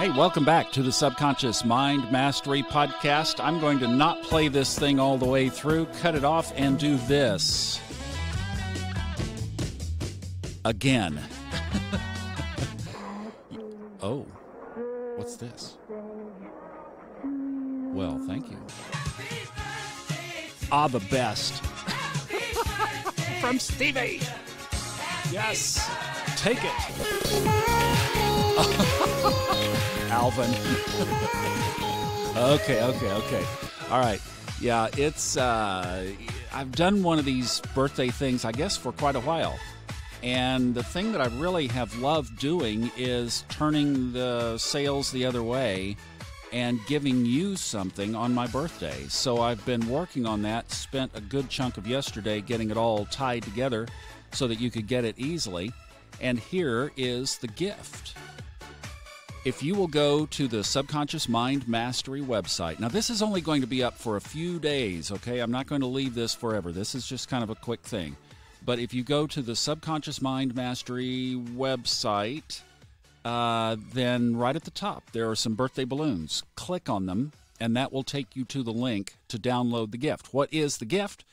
Hey, welcome back to the Subconscious Mind Mastery Podcast. I'm going to not play this thing all the way through, cut it off, and do this. Again. Oh, what's this? Well, thank you. Ah, the best. From Stevie. Yes, take it. Alvin. Okay. All right. Yeah, it's, I've done one of these birthday things, I guess, for quite a while. And the thing that I really have loved doing is turning the sales the other way and giving you something on my birthday. So I've been working on that, spent a good chunk of yesterday getting it all tied together so that you could get it easily. And here is the gift. If you will go to the Subconscious Mind Mastery website. Now, this is only going to be up for a few days, okay? I'm not going to leave this forever. This is just kind of a quick thing. But if you go to the Subconscious Mind Mastery website, then right at the top, there are some birthday balloons. Click on them, and that will take you to the link to download the gift. What is the gift?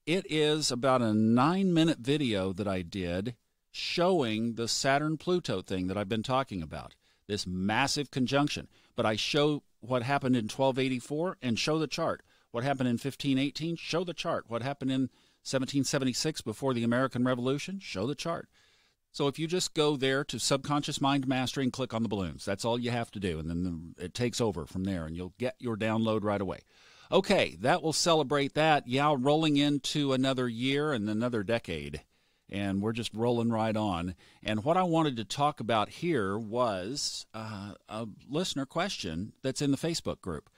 It is about a 9-minute video that I did showing the Saturn-Pluto thing that I've been talking about. This massive conjunction. But I show what happened in 1284 and show the chart. What happened in 1518, show the chart. What happened in 1776 before the American Revolution, show the chart. So if you just go there to Subconscious Mind Mastery and click on the balloons, that's all you have to do. And then it takes over from there and you'll get your download right away. Okay, that will celebrate that. Yeah, rolling into another year and another decade. And we're just rolling right on. And what I wanted to talk about here was a listener question that's in the Facebook group.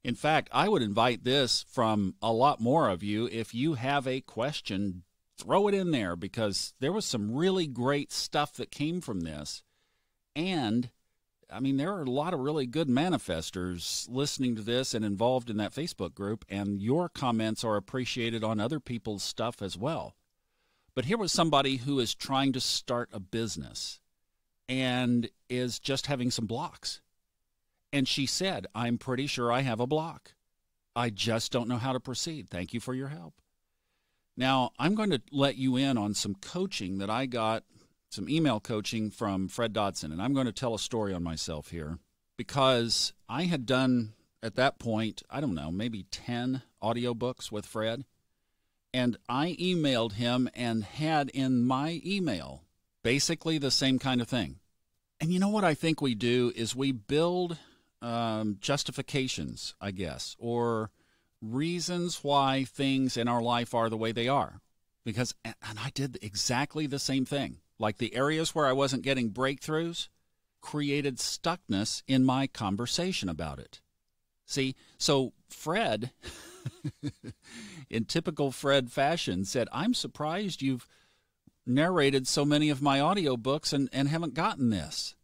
In fact, I would invite this from a lot more of you. If you have a question, throw it in there because there was some really great stuff that came from this. And, I mean, there are a lot of really good manifestors listening to this and involved in that Facebook group, and your comments are appreciated on other people's stuff as well. But here was somebody who is trying to start a business and is just having some blocks. And she said, I'm pretty sure I have a block. I just don't know how to proceed. Thank you for your help. Now, I'm going to let you in on some coaching that I got, some email coaching from Fred Dodson. And I'm going to tell a story on myself here because I had done, at that point, I don't know, maybe 10 audiobooks with Fred. And I emailed him and had in my email basically the same kind of thing. And you know what I think we do is we build justifications, I guess, or reasons why things in our life are the way they are. Because, and I did exactly the same thing. Like the areas where I wasn't getting breakthroughs created stuckness in my conversation about it. See, so Fred... in typical Fred fashion, said, I'm surprised you've narrated so many of my audiobooks and haven't gotten this.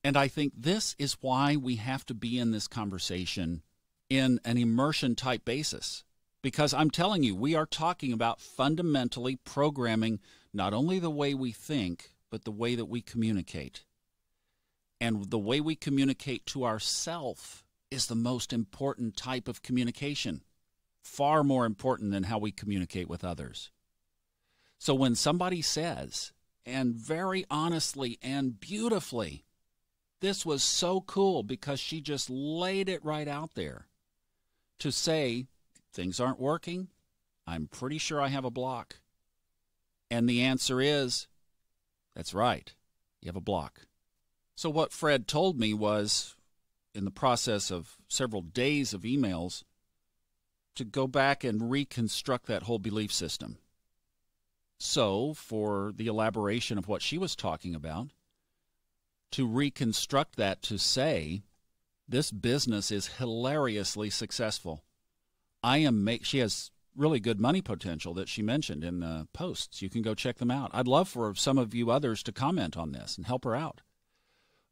And I think this is why we have to be in this conversation in an immersion type basis. Because I'm telling you, we are talking about fundamentally programming not only the way we think, but the way that we communicate. And the way we communicate to ourselves is the most important type of communication. Far more important than how we communicate with others. So when somebody says, and very honestly and beautifully, this was so cool because she just laid it right out there to say, things aren't working, I'm pretty sure I have a block. And the answer is, that's right, you have a block. So what Fred told me was, in the process of several days of emails, to go back and reconstruct that whole belief system. So, for the elaboration of what she was talking about, to reconstruct that to say, this business is hilariously successful. She has really good money potential that she mentioned in the posts. You can go check them out. I'd love for some of you others to comment on this and help her out.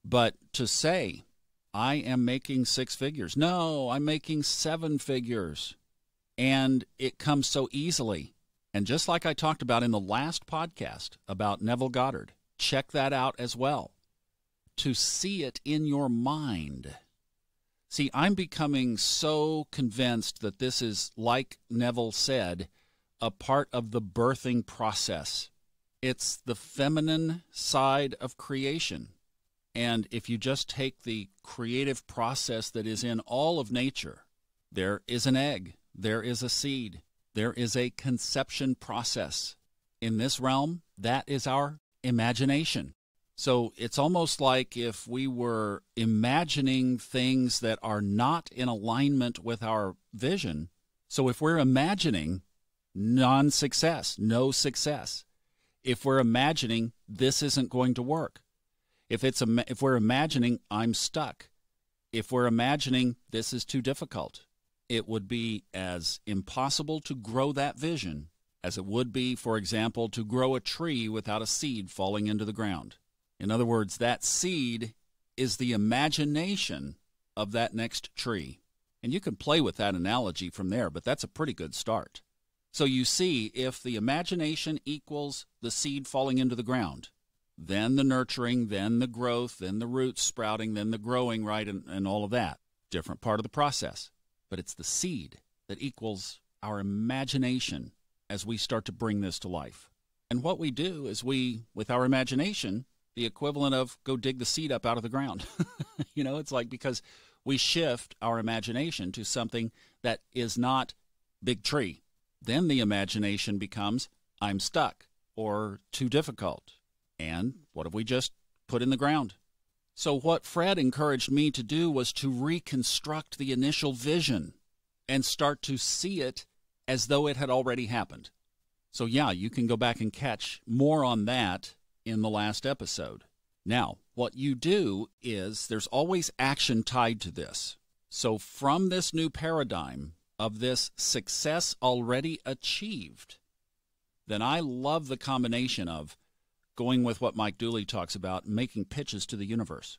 But to say, I am making 6 figures. No, I'm making 7 figures. And it comes so easily. And just like I talked about in the last podcast about Neville Goddard, check that out as well. to see it in your mind. See, I'm becoming so convinced that this is, like Neville said, a part of the birthing process. It's the feminine side of creation. And if you just take the creative process that is in all of nature, there is an egg, there is a seed, there is a conception process. In this realm, that is our imagination. So it's almost like if we were imagining things that are not in alignment with our vision. So if we're imagining non-success, no success, if we're imagining this isn't going to work, if we're imagining I'm stuck, if we're imagining this is too difficult, it would be as impossible to grow that vision as it would be, for example, to grow a tree without a seed falling into the ground. In other words, that seed is the imagination of that next tree. And you can play with that analogy from there, but that's a pretty good start. So you see, if the imagination equals the seed falling into the ground, then the nurturing, then the growth, then the roots sprouting, then the growing, right, and all of that. Different part of the process. But it's the seed that equals our imagination as we start to bring this to life. And what we do is with our imagination, the equivalent of go dig the seed up out of the ground. It's like because we shift our imagination to something that is not big tree. Then the imagination becomes I'm stuck or too difficult. And what have we just put in the ground? So what Fred encouraged me to do was to reconstruct the initial vision and start to see it as though it had already happened. So yeah, you can go back and catch more on that in the last episode. Now, what you do is there's always action tied to this. So from this new paradigm of this success already achieved, then I love the combination of going with what Mike Dooley talks about, making pitches to the universe.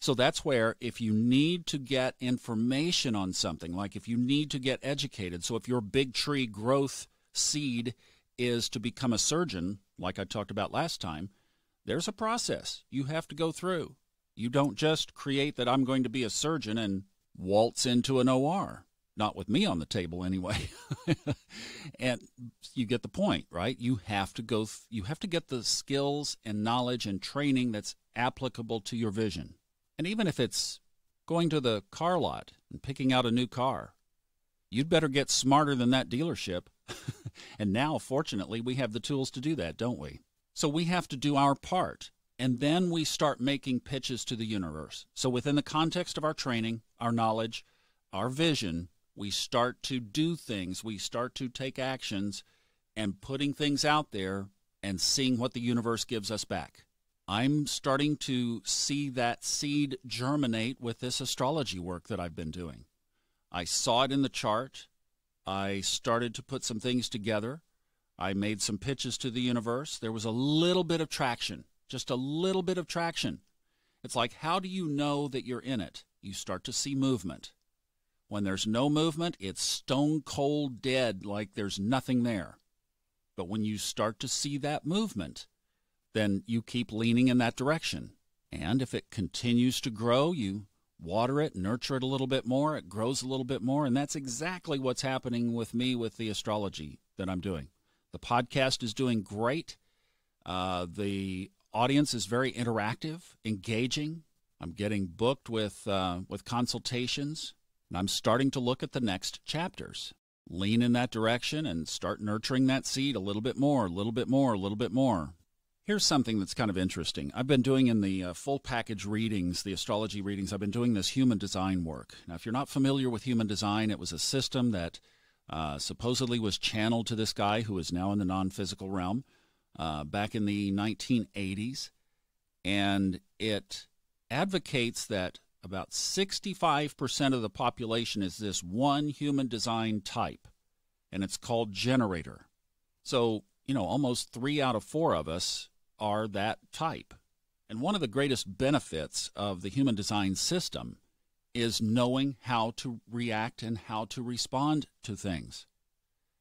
So that's where if you need to get information on something, like if you need to get educated, so if your big tree growth seed is to become a surgeon, like I talked about last time, there's a process you have to go through. You don't just create that I'm going to be a surgeon and waltz into an OR. Not with me on the table anyway. And you get the point, right? You have to you have to get the skills and knowledge and training that's applicable to your vision. And even if it's going to the car lot and picking out a new car, you'd better get smarter than that dealership. And now, fortunately, we have the tools to do that, don't we? So we have to do our part. And then we start making pitches to the universe. So within the context of our training, our knowledge, our vision, we start to do things. We start to take actions and putting things out there and seeing what the universe gives us back. I'm starting to see that seed germinate with this astrology work that I've been doing. I saw it in the chart. I started to put some things together. I made some pitches to the universe. There was a little bit of traction, just a little bit of traction. It's like, how do you know that you're in it? You start to see movement. When there's no movement, it's stone cold dead, like there's nothing there. But when you start to see that movement, then you keep leaning in that direction. And if it continues to grow, you water it, nurture it a little bit more, it grows a little bit more, and that's exactly what's happening with me with the astrology that I'm doing. The podcast is doing great. The audience is very interactive, engaging. I'm getting booked with consultations, and I'm starting to look at the next chapters. Lean in that direction and start nurturing that seed a little bit more, a little bit more, a little bit more. Here's something that's kind of interesting. I've been doing in the full package readings, the astrology readings, I've been doing this human design work. Now, if you're not familiar with human design, it was a system that supposedly was channeled to this guy who is now in the non-physical realm back in the 1980s. And it advocates that about 65% of the population is this one human design type, and it's called generator. So, almost 3 out of 4 of us are that type. And one of the greatest benefits of the human design system is knowing how to react and how to respond to things.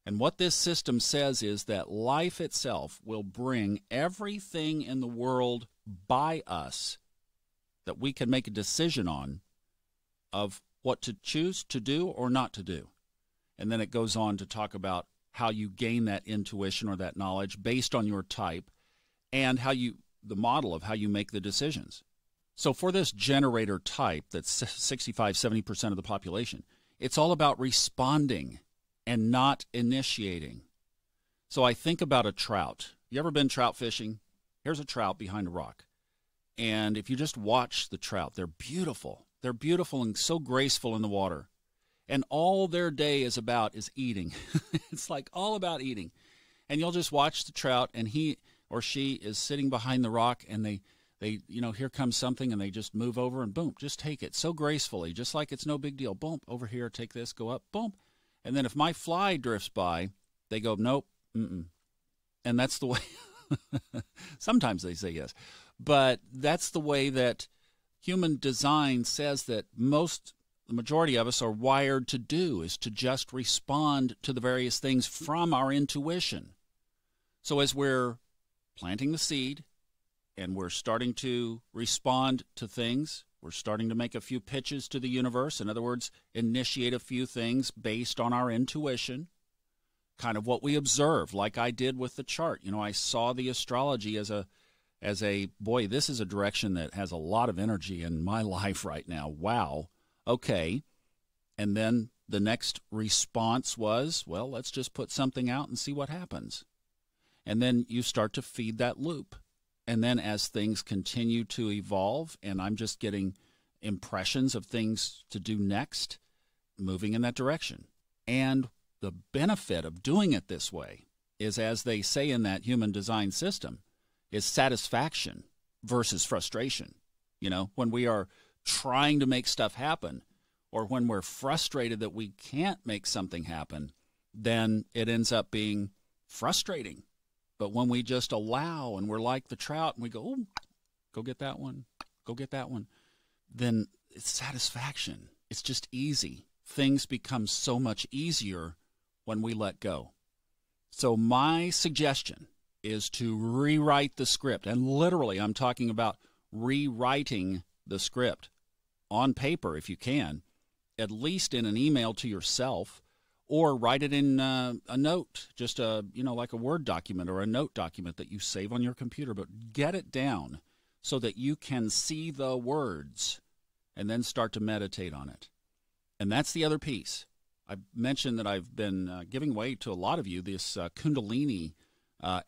And what this system says is that life itself will bring everything in the world by us that we can make a decision on of what to choose to do or not to do. And then it goes on to talk about how you gain that intuition or that knowledge based on your type, and the model of how you make the decisions. So for this generator type that's 65-70% of the population, it's all about responding and not initiating. So I think about a trout. You ever been trout fishing? Here's a trout behind a rock. And if you just watch the trout, they're beautiful. They're beautiful and so graceful in the water. And all their day is about is eating. It's like all about eating. And you'll just watch the trout, and he or she is sitting behind the rock, and they here comes something, and they just move over and boom, just take it so gracefully, just like it's no big deal. Boom, over here, take this, go up, boom. And then if my fly drifts by, they go, nope, mm-mm. And that's the way. Sometimes they say yes. But that's the way that human design says that the majority of us are wired to do, is to just respond to the various things from our intuition. So as we're planting the seed and we're starting to respond to things, we're starting to make a few pitches to the universe. In other words, initiate a few things based on our intuition, kind of what we observe, like I did with the chart. I saw the astrology as a boy, this is a direction that has a lot of energy in my life right now. Wow. Okay. And then the next response was, well, let's just put something out and see what happens. And then you start to feed that loop. And then as things continue to evolve, and I'm just getting impressions of things to do next, moving in that direction. And the benefit of doing it this way is, as they say in that human design system, is satisfaction versus frustration. When we are trying to make stuff happen, or when we're frustrated that we can't make something happen, then it ends up being frustrating. But when we just allow, and we're like the trout, and we go, oh, go get that one, then it's satisfaction. It's just easy. Things become so much easier when we let go. So my suggestion is to rewrite the script. And literally, I'm talking about rewriting the script on paper if you can, at least in an email to yourself, or write it in a note, just like a Word document or a note document that you save on your computer. But get it down so that you can see the words and then start to meditate on it. And that's the other piece. I mentioned that I've been giving away to a lot of you this Kundalini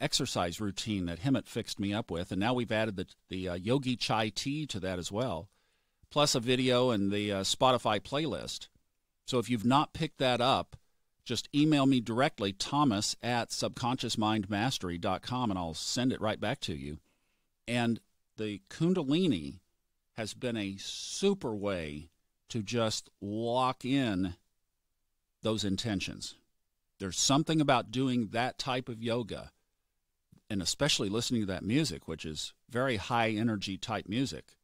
exercise routine that Hemant fixed me up with, and now we've added the Yogi Chai tea to that as well, plus a video and the Spotify playlist. So if you've not picked that up, just email me directly, thomas@subconsciousmindmastery.com, and I'll send it right back to you. And the Kundalini has been a super way to just lock in those intentions. There's something about doing that type of yoga, and especially listening to that music, which is very high energy type music.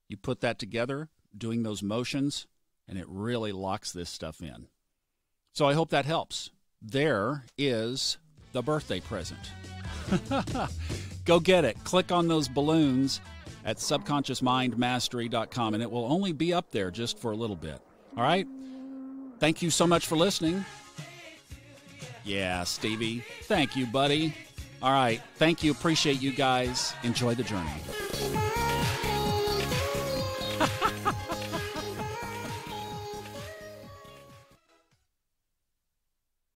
You put that together, doing those motions, and it really locks this stuff in. So I hope that helps. There is the birthday present. Go get it. Click on those balloons at subconsciousmindmastery.com, and it will only be up there just for a little bit. All right? Thank you so much for listening. Yeah, Stevie. Thank you, buddy. All right. Thank you. Appreciate you guys. Enjoy the journey.